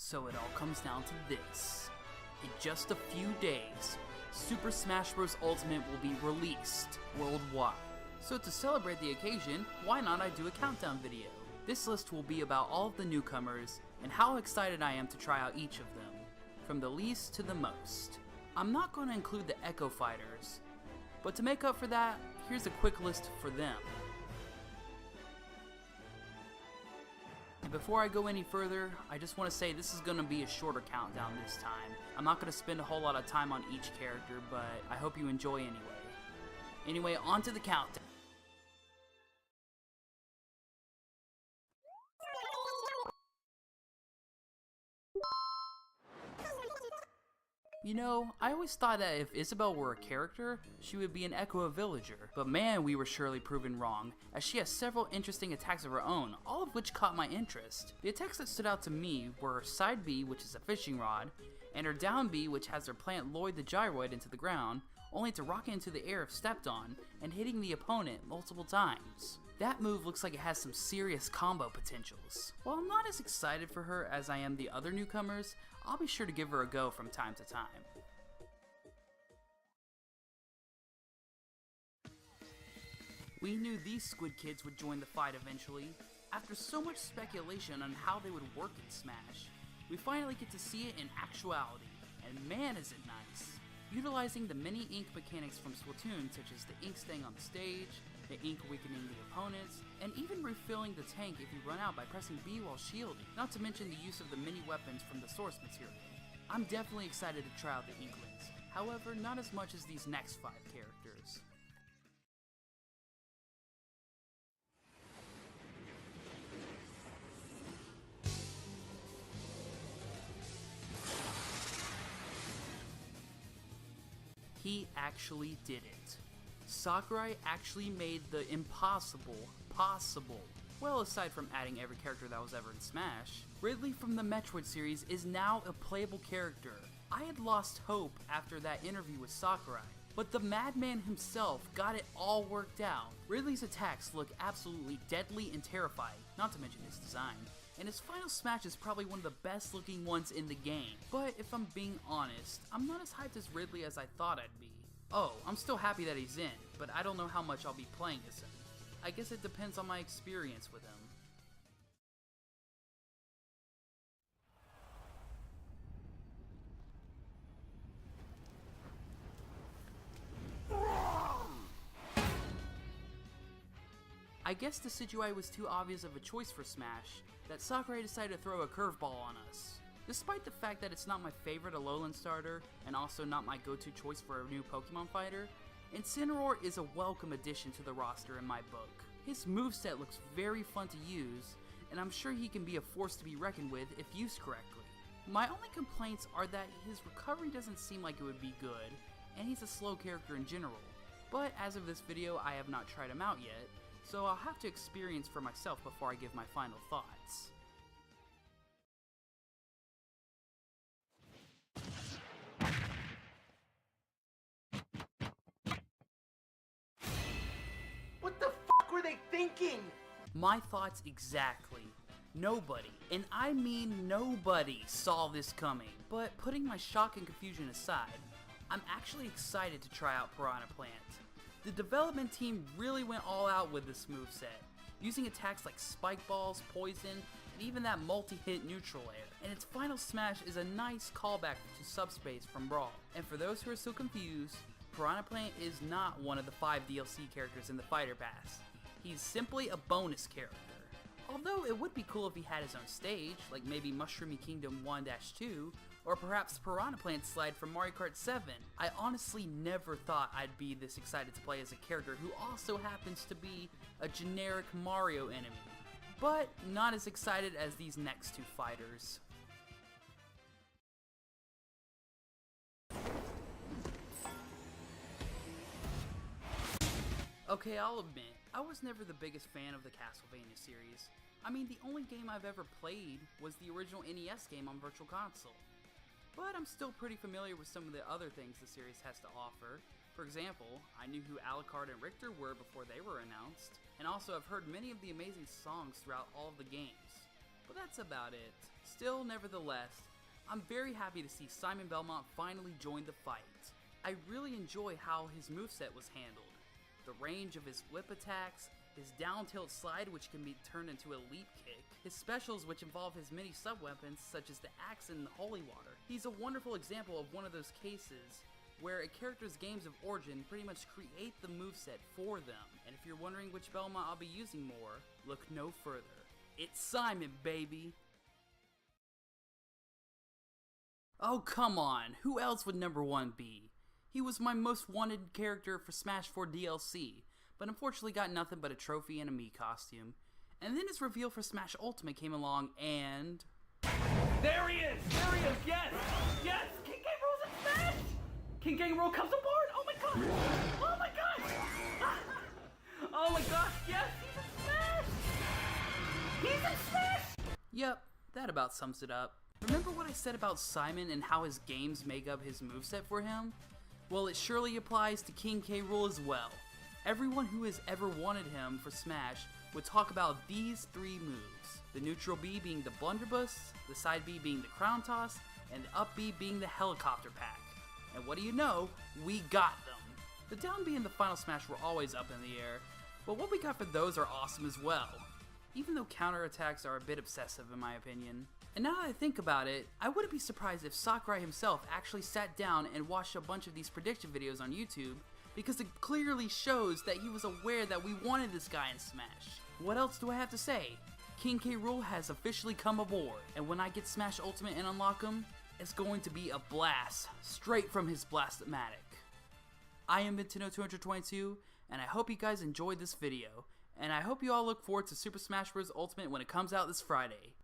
So it all comes down to this. In just a few days, Super Smash Bros. Ultimate will be released worldwide. So to celebrate the occasion, why not I do a countdown video? This list will be about all of the newcomers and how excited I am to try out each of them, from the least to the most. I'm not going to include the Echo Fighters, but to make up for that, here's a quick list for them. And before I go any further, I just want to say this is going to be a shorter countdown this time. I'm not going to spend a whole lot of time on each character, but I hope you enjoy anyway. Anyway, on to the countdown. You know, I always thought that if Isabelle were a character, she would be an Echo villager, but man, we were surely proven wrong, as she has several interesting attacks of her own, all of which caught my interest. The attacks that stood out to me were her side B, which is a fishing rod, and her down B, which has her plant Lloyd the gyroid into the ground, only to rocket into the air if stepped on, and hitting the opponent multiple times. That move looks like it has some serious combo potentials. While I'm not as excited for her as I am the other newcomers, I'll be sure to give her a go from time to time. We knew these Squid Kids would join the fight eventually. After so much speculation on how they would work in Smash, we finally get to see it in actuality, and man is it nice. Utilizing the many ink mechanics from Splatoon, such as the ink staying on the stage, the ink weakening the opponents, and even refilling the tank if you run out by pressing B while shielding, not to mention the use of the mini weapons from the source material. I'm definitely excited to try out the Inklings, however not as much as these next 5 characters. He actually did it. Sakurai actually made the impossible possible. Well, aside from adding every character that was ever in Smash, Ridley from the Metroid series is now a playable character. I had lost hope after that interview with Sakurai, but the madman himself got it all worked out. Ridley's attacks look absolutely deadly and terrifying, not to mention his design, and his final Smash is probably one of the best looking ones in the game. But if I'm being honest, I'm not as hyped as Ridley as I thought I'd be. Oh, I'm still happy that he's in, but I don't know how much I'll be playing as him. I guess it depends on my experience with him. I guess the Decidueye was too obvious of a choice for Smash, that Sakurai decided to throw a curveball on us. Despite the fact that it's not my favorite Alolan starter, and also not my go-to choice for a new Pokemon fighter, Incineroar is a welcome addition to the roster in my book. His moveset looks very fun to use, and I'm sure he can be a force to be reckoned with if used correctly. My only complaints are that his recovery doesn't seem like it would be good, and he's a slow character in general. But as of this video, I have not tried him out yet, so I'll have to experience for myself before I give my final thoughts. What the f*** were they thinking? My thoughts exactly. Nobody, and I mean nobody, saw this coming. But putting my shock and confusion aside, I'm actually excited to try out Piranha Plant. The development team really went all out with this moveset, using attacks like Spike Balls, Poison, and even that multi-hit Neutral Air. And its final Smash is a nice callback to Subspace from Brawl. And for those who are still confused, Piranha Plant is not one of the 5 DLC characters in the Fighter Pass. He's simply a bonus character. Although it would be cool if he had his own stage, like maybe Mushroomy Kingdom 1-2, or perhaps Piranha Plant Slide from Mario Kart 7. I honestly never thought I'd be this excited to play as a character who also happens to be a generic Mario enemy, but not as excited as these next 2 fighters. Okay, I'll admit, I was never the biggest fan of the Castlevania series. I mean, the only game I've ever played was the original NES game on Virtual Console. But I'm still pretty familiar with some of the other things the series has to offer. For example, I knew who Alucard and Richter were before they were announced, and also I've heard many of the amazing songs throughout all of the games. But that's about it. Still, nevertheless, I'm very happy to see Simon Belmont finally join the fight. I really enjoy how his moveset was handled. The range of his whip attacks, his down tilt slide which can be turned into a leap kick, his specials which involve his many sub-weapons such as the axe and the holy water. He's a wonderful example of one of those cases where a character's games of origin pretty much create the moveset for them. And if you're wondering which Belmont I'll be using more, look no further. It's Simon, baby! Oh come on, who else would number 1 be? He was my most wanted character for Smash 4 DLC, but unfortunately got nothing but a trophy and a Mii costume. And then his reveal for Smash Ultimate came along and... There he is! There he is! Yes! Yes! King K. Rool's in Smash! King K. Rool comes aboard! Oh my god! Oh my god! Oh my gosh! Yes! He's in Smash! He's in Smash! Yep, that about sums it up. Remember what I said about Simon and how his games make up his moveset for him? Well, it surely applies to King K. Rool as well. Everyone who has ever wanted him for Smash would talk about these 3 moves. The neutral B being the blunderbuss, the side B being the crown toss, and the up B being the helicopter pack. And what do you know? We got them! The down B and the final smash were always up in the air, but what we got for those are awesome as well. Even though counterattacks are a bit obsessive in my opinion. And now that I think about it, I wouldn't be surprised if Sakurai himself actually sat down and watched a bunch of these prediction videos on YouTube, because it clearly shows that he was aware that we wanted this guy in Smash. What else do I have to say? King K. Rool has officially come aboard, and when I get Smash Ultimate and unlock him, it's going to be a blast, straight from his Blast-O-Matic. I am Nintendo222, and I hope you guys enjoyed this video, and I hope you all look forward to Super Smash Bros. Ultimate when it comes out this Friday.